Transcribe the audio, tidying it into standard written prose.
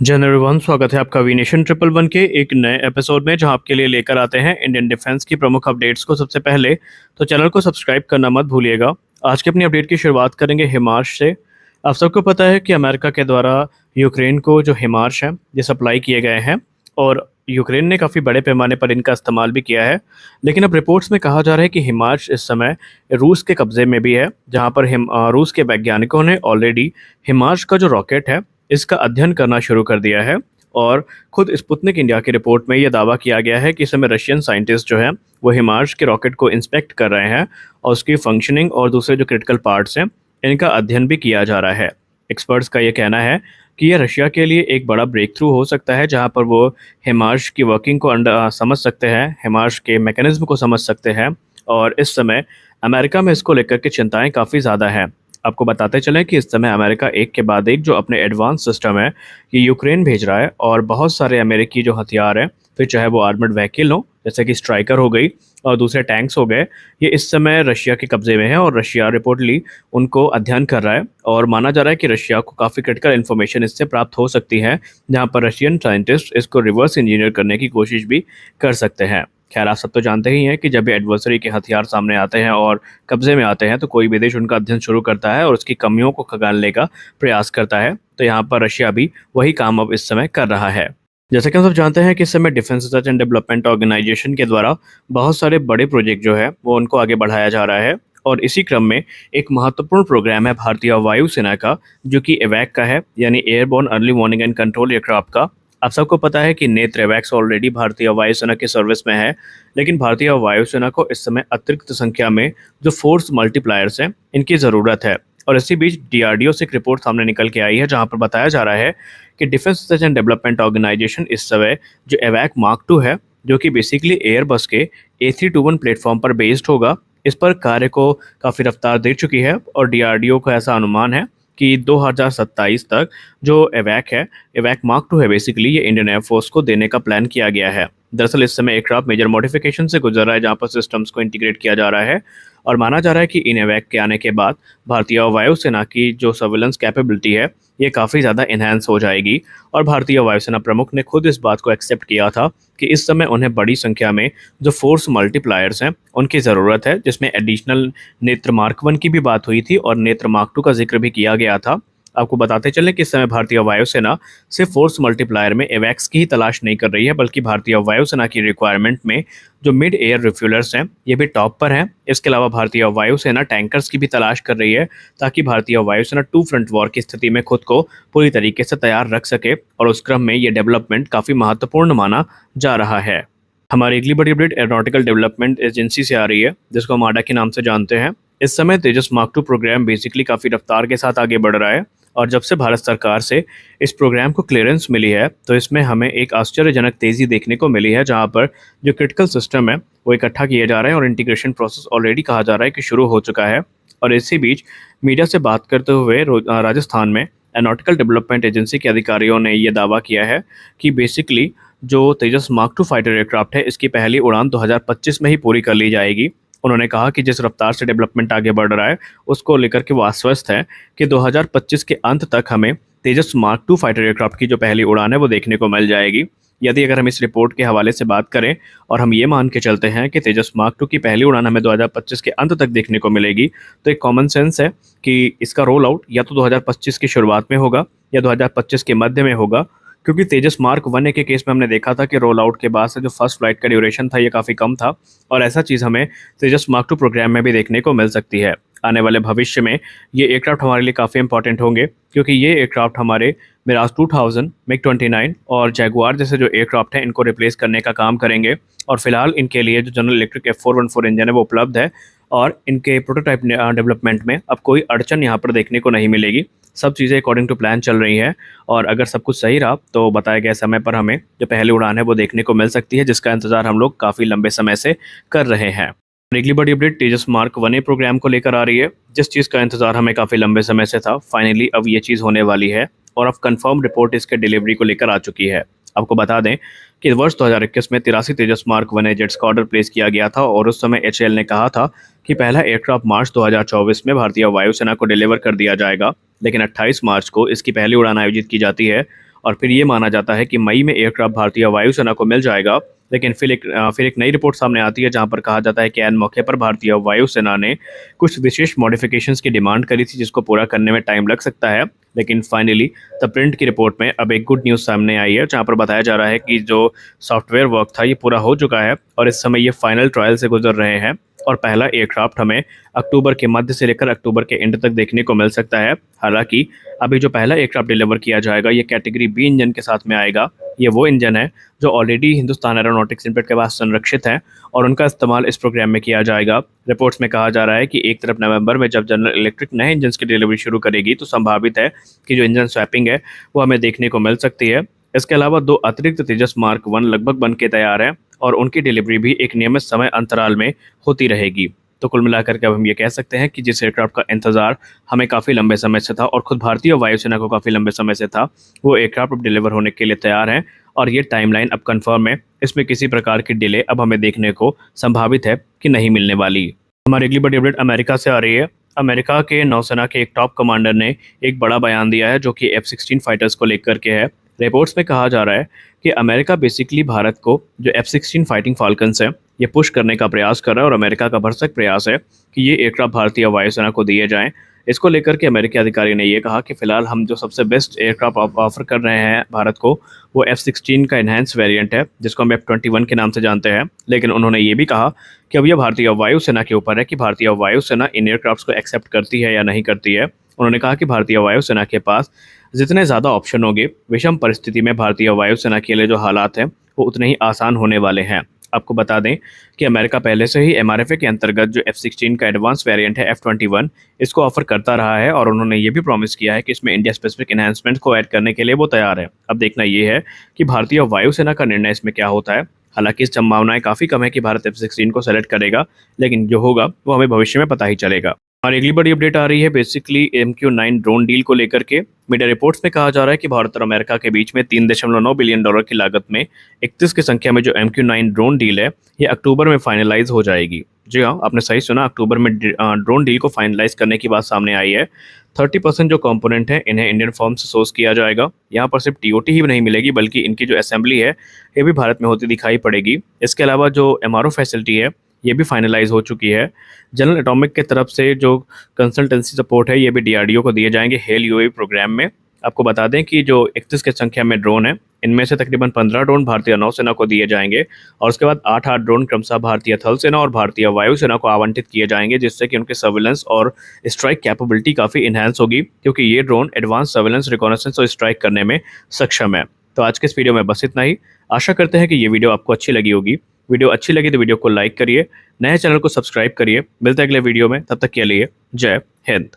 General everyone, स्वागत है आपका वीनेशन ट्रिपल वन के एक नए एपिसोड में, जहां आपके लिए लेकर आते हैं इंडियन डिफेंस की प्रमुख अपडेट्स को सबसे पहले। तो चैनल को सब्सक्राइब करना मत भूलिएगा। आज की अपनी अपडेट की शुरुआत करेंगे हिमार्स से। आप सबको पता है कि अमेरिका के द्वारा यूक्रेन को जो हिमार्स हैं ये सप्लाई किए गए हैं, और यूक्रेन ने काफ़ी बड़े पैमाने पर इनका इस्तेमाल भी किया है। लेकिन अब रिपोर्ट्स में कहा जा रहा है कि हिमार्स इस समय रूस के कब्जे में भी है, जहां पर रूस के वैज्ञानिकों ने ऑलरेडी हिमार्स का जो रॉकेट है इसका अध्ययन करना शुरू कर दिया है। और खुद स्पुतनिक इंडिया की रिपोर्ट में यह दावा किया गया है कि इस समय रशियन साइंटिस्ट जो हैं वो हिमार्स के रॉकेट को इंस्पेक्ट कर रहे हैं, और उसकी फंक्शनिंग और दूसरे जो क्रिटिकल पार्ट्स हैं इनका अध्ययन भी किया जा रहा है। एक्सपर्ट्स का ये कहना है कि यह रशिया के लिए एक बड़ा ब्रेक थ्रू हो सकता है, जहां पर वो हिमार्स की वर्किंग को समझ सकते हैं, हिमार्स के मैकेनिज्म को समझ सकते हैं। और इस समय अमेरिका में इसको लेकर के चिंताएं काफ़ी ज़्यादा हैं। आपको बताते चलें कि इस समय अमेरिका एक के बाद एक जो अपने एडवांस सिस्टम है ये यूक्रेन भेज रहा है, और बहुत सारे अमेरिकी जो हथियार हैं, फिर चाहे वो आर्मर्ड व्हीकल हो जैसे कि स्ट्राइकर हो गई और दूसरे टैंक्स हो गए, ये इस समय रशिया के कब्जे में है। और रशिया रिपोर्टली उनको अध्ययन कर रहा है, और माना जा रहा है कि रशिया को काफ़ी क्रिटिकल इन्फॉर्मेशन इससे प्राप्त हो सकती है, जहाँ पर रशियन साइंटिस्ट इसको रिवर्स इंजीनियर करने की कोशिश भी कर सकते हैं। खैर, आप सब तो जानते ही हैं कि जब भी एडवर्सरी के हथियार सामने आते हैं और कब्जे में आते हैं तो कोई भी देश उनका अध्ययन शुरू करता है और उसकी कमियों को खंगालने का प्रयास करता है। तो यहाँ पर रशिया भी वही काम अब इस समय कर रहा है। जैसे कि हम सब जानते हैं कि इस समय defence research and development organisation के द्वारा बहुत सारे बड़े प्रोजेक्ट जो है वो उनको आगे बढ़ाया जा रहा है। और इसी क्रम में एक महत्वपूर्ण प्रोग्राम है भारतीय वायुसेना का, जो कि एवैक का है, यानी airborne early warning and control aircraft का। आप सबको पता है कि नेत्र एवैक्स ऑलरेडी भारतीय वायुसेना की सर्विस में है, लेकिन भारतीय वायुसेना को इस समय अतिरिक्त संख्या में जो फोर्स मल्टीप्लायर्स हैं इनकी ज़रूरत है। और इसी बीच डीआरडीओ से एक रिपोर्ट सामने निकल के आई है, जहां पर बताया जा रहा है कि defence research and development organisation इस समय जो एवैक मार्क 2 है, जो कि बेसिकली एयरबस के A321 प्लेटफॉर्म पर बेस्ड होगा, इस पर कार्य को काफ़ी रफ्तार दे चुकी है। और डीआरडीओ का ऐसा अनुमान है कि 2027 तक जो एवैक है, एवैक मार्क 2 है, बेसिकली ये इंडियन एयरफोर्स को देने का प्लान किया गया है। दरअसल इस समय एयरक्राफ्ट मेजर मॉडिफिकेशन से गुजर रहा है, जहां पर सिस्टम्स को इंटीग्रेट किया जा रहा है। और माना जा रहा है कि इन एवैक के आने के बाद भारतीय वायुसेना की जो सर्विलेंस कैपेबिलिटी है ये काफ़ी ज़्यादा इन्हांस हो जाएगी। और भारतीय वायुसेना प्रमुख ने खुद इस बात को एक्सेप्ट किया था कि इस समय उन्हें बड़ी संख्या में जो फोर्स मल्टीप्लायर्स हैं उनकी ज़रूरत है, जिसमें एडिशनल नेत्र मार्क 1 की भी बात हुई थी और नेत्र मार्क 2 का जिक्र भी किया गया था। आपको बताते चलें कि इस समय भारतीय वायुसेना सिर्फ फोर्स मल्टीप्लायर में एवैक्स की ही तलाश नहीं कर रही है, बल्कि भारतीय वायुसेना की रिक्वायरमेंट में जो मिड एयर रिफ्यूलर्स हैं ये भी टॉप पर हैं। इसके अलावा भारतीय वायुसेना टैंकर्स की भी तलाश कर रही है, ताकि भारतीय वायुसेना टू फ्रंट वॉर की स्थिति में खुद को पूरी तरीके से तैयार रख सके। और उस क्रम में ये डेवलपमेंट काफ़ी महत्वपूर्ण माना जा रहा है। हमारी अगली बड़ी अपडेट एरोनॉटिकल डेवलपमेंट एजेंसी से आ रही है, जिसको हम आडा के नाम से जानते हैं। इस समय तेजस मार्क 2 प्रोग्राम बेसिकली काफ़ी रफ्तार के साथ आगे बढ़ रहा है, और जब से भारत सरकार से इस प्रोग्राम को क्लियरेंस मिली है तो इसमें हमें एक आश्चर्यजनक तेज़ी देखने को मिली है, जहां पर जो क्रिटिकल सिस्टम है वो इकट्ठा किए जा रहे हैं और इंटीग्रेशन प्रोसेस ऑलरेडी कहा जा रहा है कि शुरू हो चुका है। और इसी बीच मीडिया से बात करते हुए राजस्थान में एरोनॉटिकल डेवलपमेंट एजेंसी के अधिकारियों ने ये दावा किया है कि बेसिकली जो तेजस मार्क 2 फाइटर एयरक्राफ्ट है इसकी पहली उड़ान 2025 में ही पूरी कर ली जाएगी। उन्होंने कहा कि जिस रफ्तार से डेवलपमेंट आगे बढ़ रहा है उसको लेकर के वो आश्वस्त है कि 2025 के अंत तक हमें तेजस मार्क 2 फाइटर एयरक्राफ्ट की जो पहली उड़ान है वो देखने को मिल जाएगी। यदि अगर हम इस रिपोर्ट के हवाले से बात करें और हम ये मान के चलते हैं कि तेजस मार्क 2 की पहली उड़ान हमें 2025 के अंत तक देखने को मिलेगी, तो एक कॉमन सेंस है कि इसका रोल आउट या तो 2025 की शुरुआत में होगा या 2025 के मध्य में होगा। क्योंकि तेजस मार्क 1 के केस में हमने देखा था कि रोल आउट के बाद से जो फर्स्ट फ्लाइट का ड्यूरेशन था ये काफ़ी कम था, और ऐसा चीज़ हमें तेजस मार्क 2 प्रोग्राम में भी देखने को मिल सकती है। आने वाले भविष्य में ये एयरक्राफ्ट हमारे लिए काफ़ी इंपॉर्टेंट होंगे, क्योंकि ये एयरक्राफ्ट हमारे मिराज 2000, मिग-29 और जैगुआर जैसे जो एयरक्राफ्ट हैं इनको रिप्लेस करने का काम करेंगे। और फिलहाल इनके लिए जो जनरल इलेक्ट्रिक F414 इंजन है वो उपलब्ध है, और इनके प्रोटोटाइप डेवलपमेंट में अब कोई अड़चन यहाँ पर देखने को नहीं मिलेगी। सब चीज़ें अकॉर्डिंग टू प्लान चल रही हैं, और अगर सब कुछ सही रहा तो बताए गए समय पर हमें जो पहली उड़ान है वो देखने को मिल सकती है, जिसका इंतजार हम लोग काफ़ी लंबे समय से कर रहे हैं। अगली बड़ी अपडेट तेजस मार्क 1 प्रोग्राम को लेकर आ रही है। जिस चीज़ का इंतजार हमें काफ़ी लंबे समय से था, फाइनली अब ये चीज़ होने वाली है, और अब कंफर्म रिपोर्ट इसके डिलीवरी को लेकर आ चुकी है। आपको बता दें कि वर्ष 2021 में 83 तेजस मार्क 1 जेट्स का ऑर्डर प्लेस किया गया था, और उस समय एचएएल ने कहा था कि पहला एयरक्राफ्ट मार्च 2024 में भारतीय वायुसेना को डिलीवर कर दिया जाएगा। लेकिन 28 मार्च को इसकी पहली उड़ान आयोजित की जाती है, और फिर ये माना जाता है कि मई में एयरक्राफ्ट भारतीय वायुसेना को मिल जाएगा। लेकिन फिर एक नई रिपोर्ट सामने आती है जहां पर कहा जाता है कि ऐन मौके पर भारतीय वायुसेना ने कुछ विशेष मॉडिफिकेशंस की डिमांड करी थी जिसको पूरा करने में टाइम लग सकता है। लेकिन फाइनली द प्रिंट की रिपोर्ट में अब एक गुड न्यूज़ सामने आई है जहां पर बताया जा रहा है कि जो सॉफ्टवेयर वर्क था ये पूरा हो चुका है और इस समय ये फाइनल ट्रायल से गुजर रहे हैं और पहला एयरक्राफ्ट हमें अक्टूबर के मध्य से लेकर अक्टूबर के एंड तक देखने को मिल सकता है। हालांकि अभी जो पहला एयरक्राफ्ट डिलीवर किया जाएगा ये कैटेगरी बी इंजन के साथ में आएगा। ये वो इंजन है जो ऑलरेडी हिंदुस्तान एरोनॉटिक्स लिमिटेड के पास संरक्षित है और उनका इस्तेमाल इस प्रोग्राम में किया जाएगा। रिपोर्ट्स में कहा जा रहा है कि एक तरफ नवंबर में जब जनरल इलेक्ट्रिक नए इंजन की डिलीवरी शुरू करेगी तो संभावित है कि जो इंजन स्वैपिंग है वो हमें देखने को मिल सकती है। इसके अलावा 2 अतिरिक्त तेजस मार्क 1 लगभग बन के तैयार हैं और उनकी डिलीवरी भी एक नियमित समय अंतराल में होती रहेगी। तो कुल मिलाकर के अब हम ये कह सकते हैं कि जिस एयरक्राफ्ट का इंतजार हमें काफ़ी लंबे समय से था और खुद भारतीय वायुसेना को काफ़ी लंबे समय से था, वो एयरक्राफ्ट अब डिलीवर होने के लिए तैयार हैं और ये टाइमलाइन अब कंफर्म है। इसमें किसी प्रकार की डिले अब हमें देखने को संभावित है कि नहीं मिलने वाली। हमारी अगली बड़ी अपडेट अमेरिका से आ रही है। अमेरिका के नौसेना के एक टॉप कमांडर ने एक बड़ा बयान दिया है जो कि F-16 फाइटर्स को लेकर के है। रिपोर्ट्स में कहा जा रहा है कि अमेरिका बेसिकली भारत को जो F-16 फाइटिंग फाल्कन्स है ये पुश करने का प्रयास कर रहा है और अमेरिका का भरसक प्रयास है कि ये एयरक्राफ्ट भारतीय वायुसेना को दिए जाएं। इसको लेकर के अमेरिकी अधिकारी ने ये कहा कि फिलहाल हम जो सबसे बेस्ट एयरक्राफ्ट ऑफर कर रहे हैं भारत को वो F-16 का इन्हेंस वेरिएंट है जिसको हम F-21 के नाम से जानते हैं। लेकिन उन्होंने ये भी कहा कि अब यह भारतीय वायुसेना के ऊपर है कि भारतीय वायुसेना इन एयरक्राफ्ट को एक्सेप्ट करती है या नहीं करती है। उन्होंने कहा कि भारतीय वायुसेना के पास जितने ज़्यादा ऑप्शन होंगे विषम परिस्थिति में भारतीय वायुसेना के लिए जो हालात हैं वो उतने ही आसान होने वाले हैं। आपको बता दें कि अमेरिका पहले से ही MRFA के अंतर्गत जो F-16 का एडवांस वेरिएंट है F-21 इसको ऑफर करता रहा है और उन्होंने ये भी प्रॉमिस किया है कि इसमें इंडिया स्पेसिफिक एनहांसमेंट को ऐड करने के लिए वो तैयार है। अब देखना ये है कि भारतीय वायुसेना का निर्णय इसमें क्या होता है। हालांकि इस संभावनाएं काफ़ी कम है कि भारत F-16 को सेलेक्ट करेगा, लेकिन जो होगा वो हमें भविष्य में पता ही चलेगा। हमारी अगली बड़ी अपडेट आ रही है बेसिकली MQ-9 ड्रोन डील को लेकर के। मीडिया रिपोर्ट्स में कहा जा रहा है कि भारत और अमेरिका के बीच में $3.9 बिलियन की लागत में 31 की संख्या में जो MQ-9 ड्रोन डील है ये अक्टूबर में फाइनलाइज हो जाएगी। जी हाँ, आपने सही सुना, अक्टूबर में ड्रोन डील को फाइनलाइज करने की बात सामने आई है। 30% जो कंपोनेंट है इन्हें इंडियन फर्म से सोर्स किया जाएगा। यहाँ पर सिर्फ TOT ही नहीं मिलेगी बल्कि इनकी जो असेंबली है ये भी भारत में होती दिखाई पड़ेगी। इसके अलावा जो MRO फैसिलिटी है ये भी फाइनलाइज हो चुकी है। जनरल एटॉमिक के तरफ से जो कंसल्टेंसी सपोर्ट है ये भी DRDO को दिए जाएंगे हेल UAV प्रोग्राम में। आपको बता दें कि जो 31 की संख्या में ड्रोन है इनमें से तकरीबन 15 ड्रोन भारतीय नौसेना को दिए जाएंगे और उसके बाद 8 ड्रोन क्रमशः भारतीय थल सेना और भारतीय वायुसेना को आवंटित किए जाएंगे, जिससे कि उनके सर्विलेंस और स्ट्राइक कैपेबिलिटी काफ़ी इन्हांस होगी क्योंकि ये ड्रोन एडवांस सर्विलेंस, रिकॉनेसेंस और स्ट्राइक करने में सक्षम है। तो आज के इस वीडियो में बस इतना ही। आशा करते हैं कि ये वीडियो आपको अच्छी लगी होगी। वीडियो अच्छी लगी तो वीडियो को लाइक करिए, नए चैनल को सब्सक्राइब करिए। मिलते हैं अगले वीडियो में, तब तक के लिए जय हिंद।